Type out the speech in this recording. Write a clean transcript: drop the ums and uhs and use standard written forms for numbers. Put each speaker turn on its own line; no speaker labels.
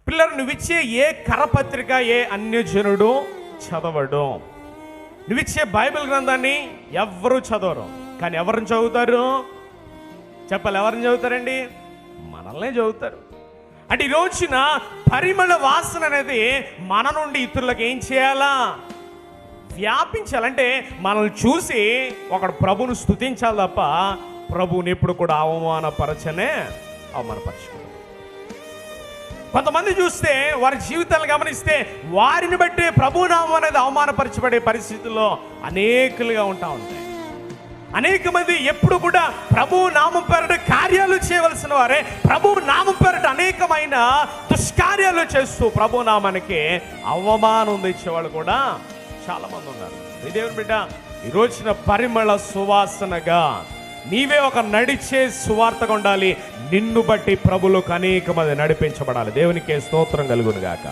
పిల్లలు, నువ్విచ్చే ఏ కరపత్రిక ఏ అన్యజనుడు చదవడు. నువ్విచ్చే బైబిల్ గ్రంథాన్ని ఎవ్వరూ చదవరు. కానీ ఎవరిని చదువుతారు చెప్పాలి? ఎవరిని చదువుతారండి? మనల్నే చదువుతారు. అంటే ఈ రోజున పరిమళ వాసన అనేది మన నుండి ఇతరులకు ఏం చేయాలా? వ్యాపించాలంటే మనల్ని చూసి ఒకడు ప్రభువును స్తుతించాలి తప్ప ప్రభువుని ఎప్పుడు కూడా అవమానపరచకూడదు. కొంతమంది చూస్తే వారి జీవితాలను గమనిస్తే వారిని బట్టి ప్రభునామం అనేది అవమానపరచబడే పరిస్థితుల్లో అనేకులుగా ఉంటాయి. అనేక మంది ఎప్పుడు కూడా ప్రభు నామం పేరట కార్యాలు చేయవలసిన వారే ప్రభు నామం పేరట అనేకమైన దుష్కార్యాలు చేస్తూ ప్రభు నామానికి అవమానం తెచ్చేవాళ్ళు కూడా చాలా మంది ఉన్నారు. దేవుని బిడ్డ, ఈ రోజున పరిమళ సువాసనగా నీవే ఒక నడిచే సువార్తగా ఉండాలి. నిన్ను బట్టి ప్రభులకు అనేక మంది నడిపించబడాలి. దేవునికే స్తోత్రం కలుగును గాక.